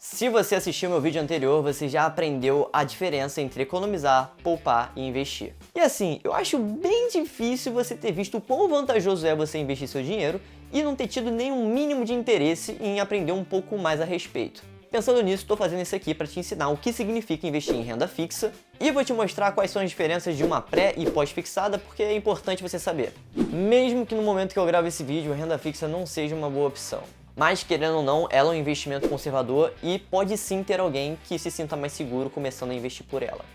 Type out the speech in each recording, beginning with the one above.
Se você assistiu meu vídeo anterior, você já aprendeu a diferença entre economizar, poupar e investir. E assim, eu acho bem difícil você ter visto o quão vantajoso é você investir seu dinheiro e não ter tido nenhum mínimo de interesse em aprender um pouco mais a respeito. Pensando nisso, estou fazendo isso aqui para te ensinar o que significa investir em renda fixa e vou te mostrar quais são as diferenças de uma pré e pós-fixada, porque é importante você saber. Mesmo que no momento que eu gravo esse vídeo, a renda fixa não seja uma boa opção. Mas, querendo ou não, ela é um investimento conservador e pode sim ter alguém que se sinta mais seguro começando a investir por ela.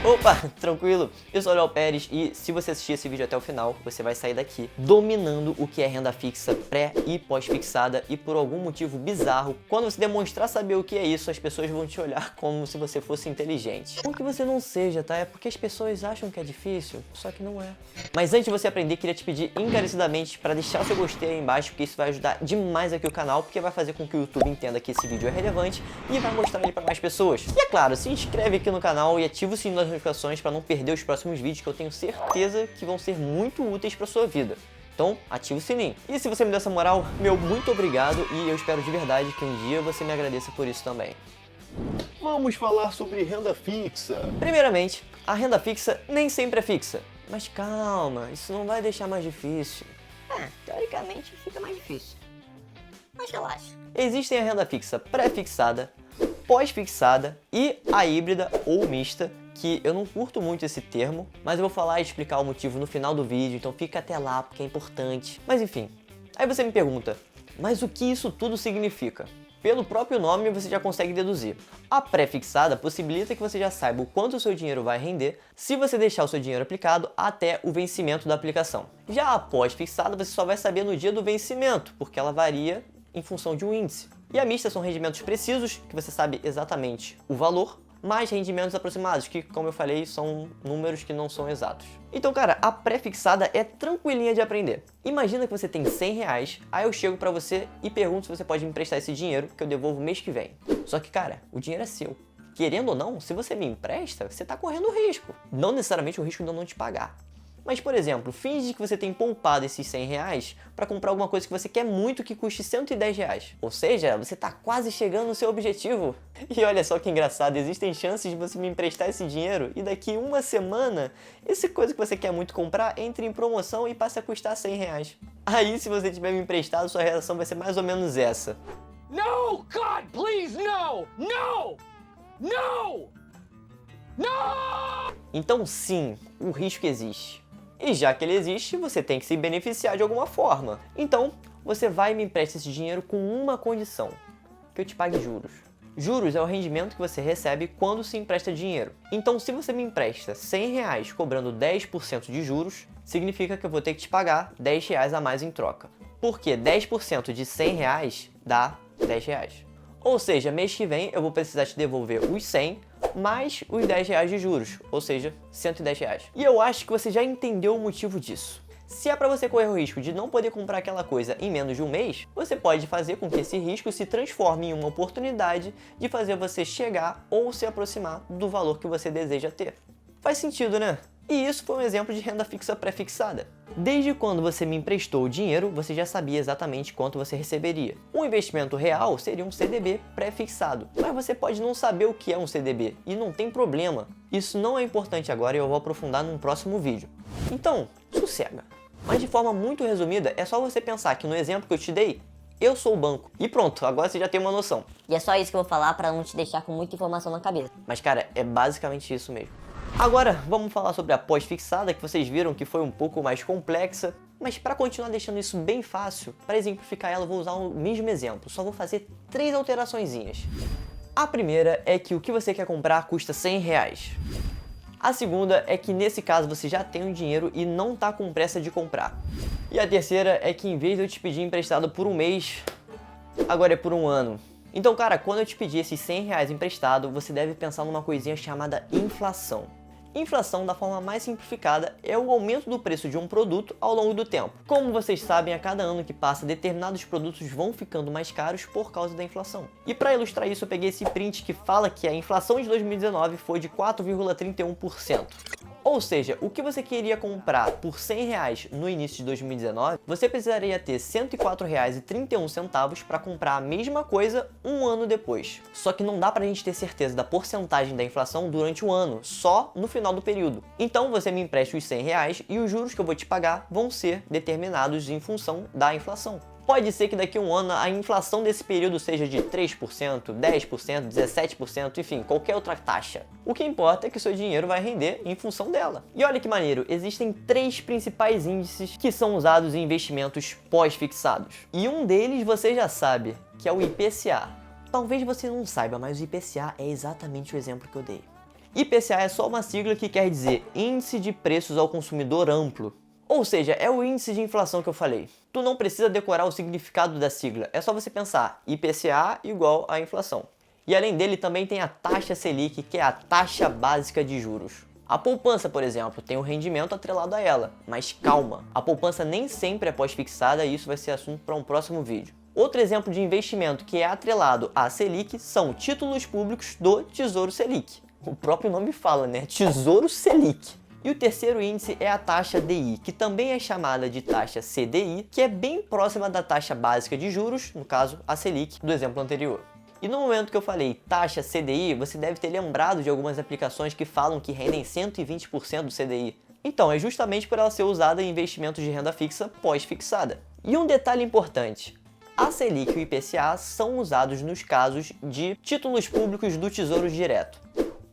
Opa, tranquilo? Eu sou o Léo Pérez e se você assistir esse vídeo até o final, você vai sair daqui dominando o que é renda fixa pré e pós-fixada e por algum motivo bizarro, quando você demonstrar saber o que é isso, as pessoas vão te olhar como se você fosse inteligente. Não que você não seja, tá? É porque as pessoas acham que é difícil, só que não é. Mas antes de você aprender, queria te pedir encarecidamente para deixar o seu gostei aí embaixo, porque isso vai ajudar demais aqui o canal, porque vai fazer com que o YouTube entenda que esse vídeo é relevante e vai mostrar ele para mais pessoas. E é claro, se inscreve aqui no canal e ativa o sininho das notificações para não perder os próximos vídeos que eu tenho certeza que vão ser muito úteis para sua vida. Então, ativa o sininho. E se você me deu essa moral, meu muito obrigado e eu espero de verdade que um dia você me agradeça por isso também. Vamos falar sobre renda fixa. Primeiramente, a renda fixa nem sempre é fixa. Mas calma, isso não vai deixar mais difícil. Teoricamente fica mais difícil. Mas relaxa. Existem a renda fixa pré-fixada, pós-fixada e a híbrida ou mista, que eu não curto muito esse termo, mas eu vou falar e explicar o motivo no final do vídeo, então fica até lá porque é importante. Mas enfim, aí você me pergunta, mas o que isso tudo significa? Pelo próprio nome você já consegue deduzir. A pré-fixada possibilita que você já saiba o quanto o seu dinheiro vai render se você deixar o seu dinheiro aplicado até o vencimento da aplicação. Já a pós-fixada você só vai saber no dia do vencimento, porque ela varia em função de um índice. E a mista são rendimentos precisos, que você sabe exatamente o valor, mais rendimentos aproximados, que, como eu falei, são números que não são exatos. Então, cara, a pré-fixada é tranquilinha de aprender. Imagina que você tem 100 reais, aí eu chego pra você e pergunto se você pode me emprestar esse dinheiro, que eu devolvo mês que vem. Só que, cara, o dinheiro é seu. Querendo ou não, se você me empresta, você tá correndo risco. Não necessariamente o risco de eu não te pagar. Mas, por exemplo, finge que você tem poupado esses 100 reais para comprar alguma coisa que você quer muito que custe 110 reais. Ou seja, você está quase chegando no seu objetivo. E olha só que engraçado, existem chances de você me emprestar esse dinheiro e daqui uma semana, essa coisa que você quer muito comprar entre em promoção e passe a custar 100 reais. Aí, se você tiver me emprestado, sua reação vai ser mais ou menos essa. No, God, please, no! No! No! No! Então sim, o risco existe. E já que ele existe, você tem que se beneficiar de alguma forma. Então, você vai e me empresta esse dinheiro com uma condição, que eu te pague juros. Juros é o rendimento que você recebe quando se empresta dinheiro. Então, se você me empresta 100 reais cobrando 10% de juros, significa que eu vou ter que te pagar 10 reais a mais em troca. Porque 10% de 100 reais dá 10 reais. Ou seja, mês que vem eu vou precisar te devolver os 100 mais os 10 reais de juros, ou seja, 110 reais. E eu acho que você já entendeu o motivo disso. Se é para você correr o risco de não poder comprar aquela coisa em menos de um mês, você pode fazer com que esse risco se transforme em uma oportunidade de fazer você chegar ou se aproximar do valor que você deseja ter. Faz sentido, né? E isso foi um exemplo de renda fixa pré-fixada. Desde quando você me emprestou o dinheiro, você já sabia exatamente quanto você receberia. Um investimento real seria um CDB pré-fixado, mas você pode não saber o que é um CDB, e não tem problema. Isso não é importante agora e eu vou aprofundar num próximo vídeo. Então, sossega. Mas de forma muito resumida, é só você pensar que no exemplo que eu te dei, eu sou o banco. E pronto, agora você já tem uma noção. E é só isso que eu vou falar pra não te deixar com muita informação na cabeça. Mas cara, é basicamente isso mesmo. Agora, vamos falar sobre a pós-fixada, que vocês viram que foi um pouco mais complexa. Mas para continuar deixando isso bem fácil, para exemplificar ela, eu vou usar o mesmo exemplo. Só vou fazer 3 alteraçõezinhas. A primeira é que o que você quer comprar custa 100 reais. A segunda é que nesse caso você já tem o dinheiro e não tá com pressa de comprar. E a terceira é que em vez de eu te pedir emprestado por um mês, agora é por um ano. Então, cara, quando eu te pedir esses 100 reais emprestado, você deve pensar numa coisinha chamada inflação. Inflação, da forma mais simplificada, é o aumento do preço de um produto ao longo do tempo. Como vocês sabem, a cada ano que passa, determinados produtos vão ficando mais caros por causa da inflação. E para ilustrar isso, eu peguei esse print que fala que a inflação de 2019 foi de 4,31%. Ou seja, o que você queria comprar por R$100 no início de 2019, você precisaria ter R$ 104,31 para comprar a mesma coisa um ano depois. Só que não dá pra gente ter certeza da porcentagem da inflação durante o ano, só no final do período. Então você me empresta os R$100 e os juros que eu vou te pagar vão ser determinados em função da inflação. Pode ser que daqui a um ano a inflação desse período seja de 3%, 10%, 17%, enfim, qualquer outra taxa. O que importa é que o seu dinheiro vai render em função dela. E olha que maneiro, existem 3 principais índices que são usados em investimentos pós-fixados. E um deles você já sabe, que é o IPCA. Talvez você não saiba, mas o IPCA é exatamente o exemplo que eu dei. IPCA é só uma sigla que quer dizer Índice de Preços ao Consumidor Amplo. Ou seja, é o índice de inflação que eu falei. Tu não precisa decorar o significado da sigla, é só você pensar IPCA igual a inflação. E além dele também tem a taxa Selic, que é a taxa básica de juros. A poupança, por exemplo, tem um rendimento atrelado a ela, mas calma, a poupança nem sempre é pós-fixada e isso vai ser assunto para um próximo vídeo. Outro exemplo de investimento que é atrelado à Selic são títulos públicos do Tesouro Selic. O próprio nome fala, né? Tesouro Selic. E o terceiro índice é a taxa DI, que também é chamada de taxa CDI, que é bem próxima da taxa básica de juros, no caso a Selic, do exemplo anterior. E no momento que eu falei taxa CDI, você deve ter lembrado de algumas aplicações que falam que rendem 120% do CDI. Então, é justamente por ela ser usada em investimentos de renda fixa pós-fixada. E um detalhe importante, a Selic e o IPCA são usados nos casos de títulos públicos do Tesouro Direto.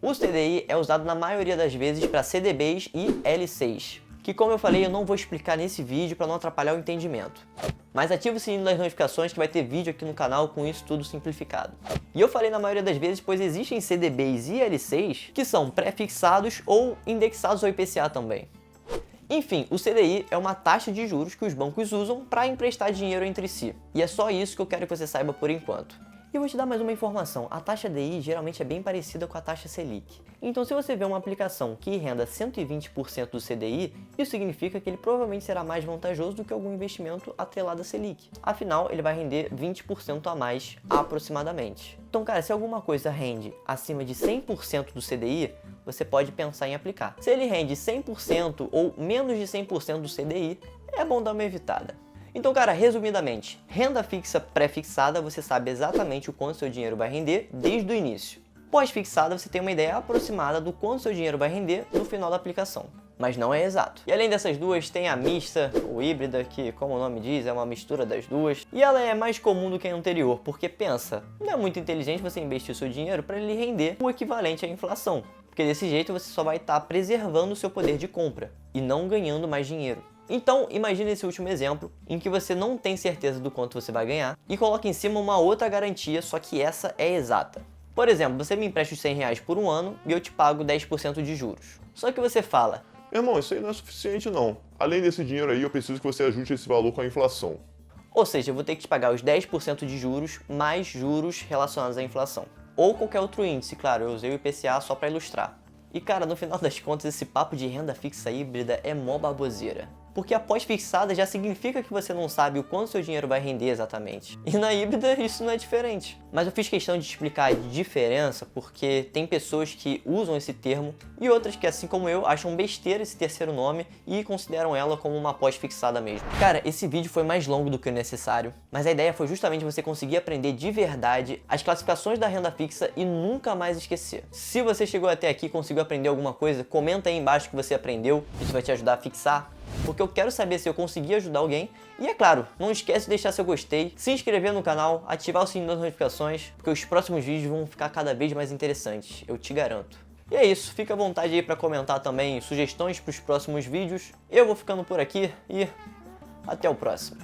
O CDI é usado na maioria das vezes para CDBs e L6, que como eu falei eu não vou explicar nesse vídeo para não atrapalhar o entendimento. Mas ativa o sininho das notificações que vai ter vídeo aqui no canal com isso tudo simplificado. E eu falei na maioria das vezes pois existem CDBs e L6 que são pré-fixados ou indexados ao IPCA também. Enfim, o CDI é uma taxa de juros que os bancos usam para emprestar dinheiro entre si. E é só isso que eu quero que você saiba por enquanto. E eu vou te dar mais uma informação, a taxa DI geralmente é bem parecida com a taxa Selic. Então se você vê uma aplicação que renda 120% do CDI, isso significa que ele provavelmente será mais vantajoso do que algum investimento atrelado à Selic. Afinal, ele vai render 20% a mais aproximadamente. Então cara, se alguma coisa rende acima de 100% do CDI, você pode pensar em aplicar. Se ele rende 100% ou menos de 100% do CDI, é bom dar uma evitada. Então, cara, resumidamente, renda fixa pré-fixada, você sabe exatamente o quanto seu dinheiro vai render desde o início. Pós-fixada, você tem uma ideia aproximada do quanto seu dinheiro vai render no final da aplicação, mas não é exato. E além dessas duas, tem a mista, ou híbrida, que, como o nome diz, é uma mistura das duas. E ela é mais comum do que a anterior, porque pensa, não é muito inteligente você investir o seu dinheiro para ele render o equivalente à inflação. Porque desse jeito você só vai estar preservando o seu poder de compra e não ganhando mais dinheiro. Então, imagine esse último exemplo, em que você não tem certeza do quanto você vai ganhar e coloca em cima uma outra garantia, só que essa é exata. Por exemplo, você me empresta os R$100 por um ano e eu te pago 10% de juros. Só que você fala, Irmão, isso aí não é suficiente não. Além desse dinheiro aí, eu preciso que você ajuste esse valor com a inflação. ou seja, eu vou ter que te pagar os 10% de juros mais juros relacionados à inflação. Ou qualquer outro índice, claro, eu usei o IPCA só para ilustrar. E cara, no final das contas, esse papo de renda fixa híbrida é mó baboseira. Porque a pós-fixada já significa que você não sabe o quanto seu dinheiro vai render exatamente. E na híbrida isso não é diferente. Mas eu fiz questão de explicar a diferença porque tem pessoas que usam esse termo e outras que, assim como eu, acham besteira esse terceiro nome e consideram ela como uma pós-fixada mesmo. Cara, esse vídeo foi mais longo do que o necessário, mas a ideia foi justamente você conseguir aprender de verdade as classificações da renda fixa e nunca mais esquecer. Se você chegou até aqui e conseguiu aprender alguma coisa, comenta aí embaixo que você aprendeu, isso vai te ajudar a fixar. Porque eu quero saber se eu consegui ajudar alguém. E é claro, não esquece de deixar seu gostei, se inscrever no canal, ativar o sininho das notificações, porque os próximos vídeos vão ficar cada vez mais interessantes, eu te garanto. E é isso, fica à vontade aí para comentar também sugestões para os próximos vídeos. Eu vou ficando por aqui e até o próximo.